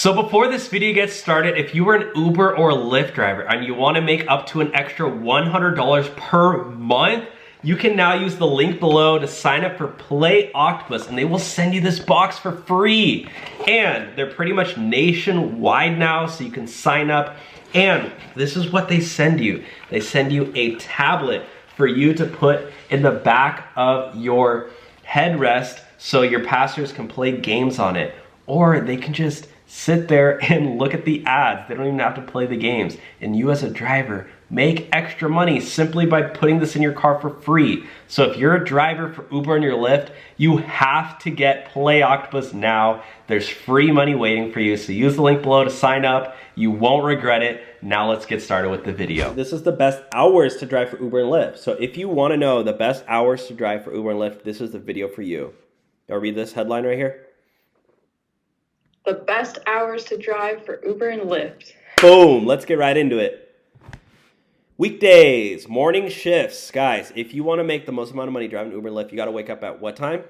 So before this video gets started, if you were an Uber or Lyft driver and you want to make up to an extra $100 per month, you can now use the link below to sign up for Play Octopus and they will send you this box for free. And they're pretty much nationwide now, so you can sign up. And this is what they send you. They send you a tablet for you to put in the back of your headrest so your passengers can play games on it. Or they can just sit there and look at the ads. They don't even have to play the games. And you as a driver make extra money simply by putting this in your car for free. So if you're a driver for Uber and your Lyft, you have to get Play Octopus now. There's free money waiting for you. So use the link below to sign up. You won't regret it. Now let's get started with the video. This is the best hours to drive for Uber and Lyft. So if you want to know the best hours to drive for Uber and Lyft, this is the video for you. I'll read this headline right here. The best hours to drive for Uber and Lyft. Boom, let's get right into it. Weekdays, morning shifts. Guys, if you want to make the most amount of money driving Uber and Lyft, you got to wake up at what time?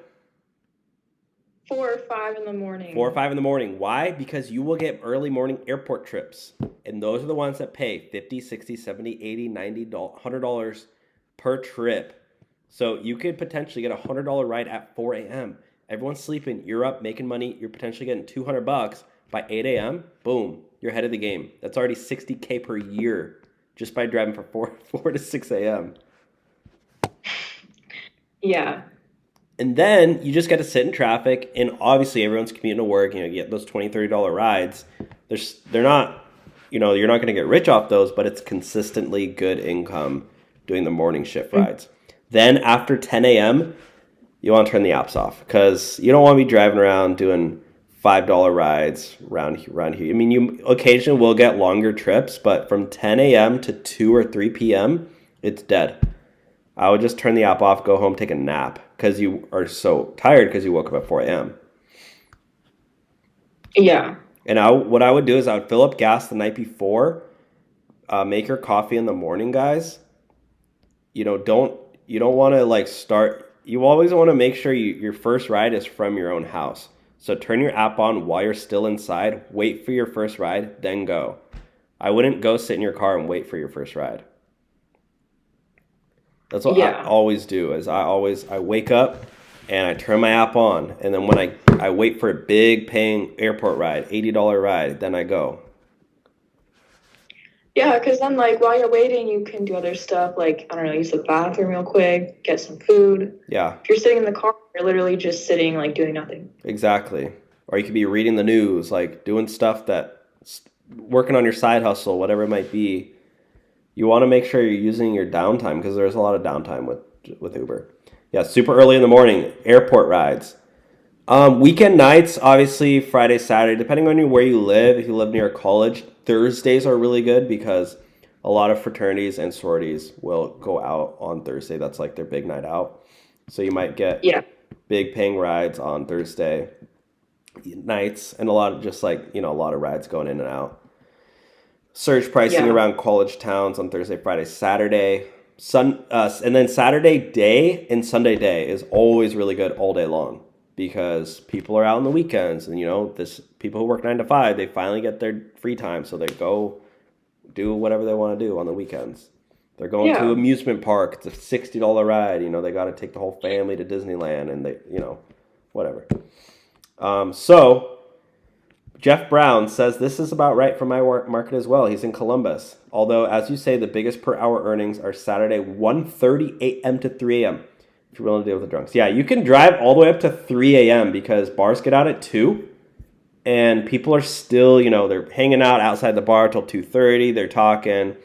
4 or 5 in the morning. 4 or 5 in the morning. Why? Because you will get early morning airport trips. And those are the ones that pay $50, $60, $70, $80, $90, $100 per trip. So you could potentially get a $100 ride at 4 a.m. Everyone's sleeping, you're up making money, you're potentially getting $200 by 8 a.m. Boom, you're ahead of the game. That's already $60K per year just by driving for 4 to 6 a.m. Yeah. And then you just got to sit in traffic, and obviously everyone's commuting to work. You get those $20, $30 rides. They're not, you're not going to get rich off those, but it's consistently good income doing the morning shift rides. Then after 10 a.m., you want to turn the apps off because you don't want to be driving around doing $5 rides around here. I mean, you occasionally will get longer trips, but from 10 a.m. to 2 or 3 p.m., it's dead. I would just turn the app off, go home, take a nap because you are so tired because you woke up at 4 a.m. Yeah. And what I would do is I would fill up gas the night before, make your coffee in the morning, guys. You don't want to start. You always want to make sure your first ride is from your own house. So turn your app on while you're still inside, wait for your first ride, then go. I wouldn't go sit in your car and wait for your first ride. That's what I always do is I wake up and I turn my app on. And then when I wait for a big paying airport ride, $80 ride, then I go. Yeah, because then while you're waiting, you can do other stuff use the bathroom real quick, get some food. Yeah. If you're sitting in the car, you're literally just sitting doing nothing. Exactly. Or you could be reading the news, doing stuff working on your side hustle, whatever it might be. You want to make sure you're using your downtime because there's a lot of downtime with Uber. Yeah, super early in the morning, airport rides. Weekend nights, obviously Friday, Saturday, depending on where you live. If you live near a college, Thursdays are really good because a lot of fraternities and sororities will go out on Thursday. That's their big night out. So you might get big paying rides on Thursday nights and a lot of a lot of rides going in and out. Surge pricing around college towns on Thursday, Friday, Saturday. And then Saturday day and Sunday day is always really good all day long. Because people are out on the weekends and, people who work 9 to 5, they finally get their free time. So they go do whatever they want to do on the weekends. They're going to amusement park. It's a $60 ride. They got to take the whole family to Disneyland and they, whatever. So Jeff Brown says this is about right for my market as well. He's in Columbus. Although, as you say, the biggest per hour earnings are Saturday 1:30 a.m. to 3 a.m. If you're willing to deal with the drunks. Yeah, you can drive all the way up to 3 a.m. because bars get out at 2. And people are still, they're hanging out outside the bar till 2:30. They're talking.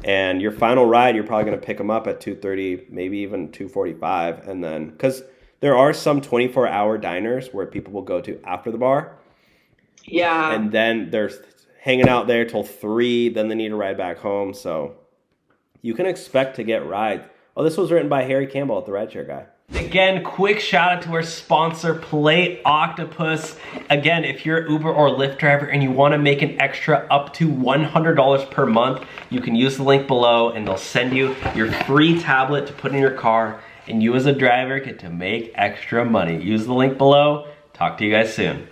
And your final ride, you're probably going to pick them up at 2:30, maybe even 2:45. And then, because there are some 24-hour diners where people will go to after the bar. Yeah. And then they're hanging out there till 3. Then they need to ride back home. So you can expect to get rides. Oh, this was written by Harry Campbell at the Rideshare Guy. Again, quick shout out to our sponsor, Play Octopus. Again, if you're an Uber or Lyft driver and you want to make an extra up to $100 per month, you can use the link below and they'll send you your free tablet to put in your car and you as a driver get to make extra money. Use the link below. Talk to you guys soon.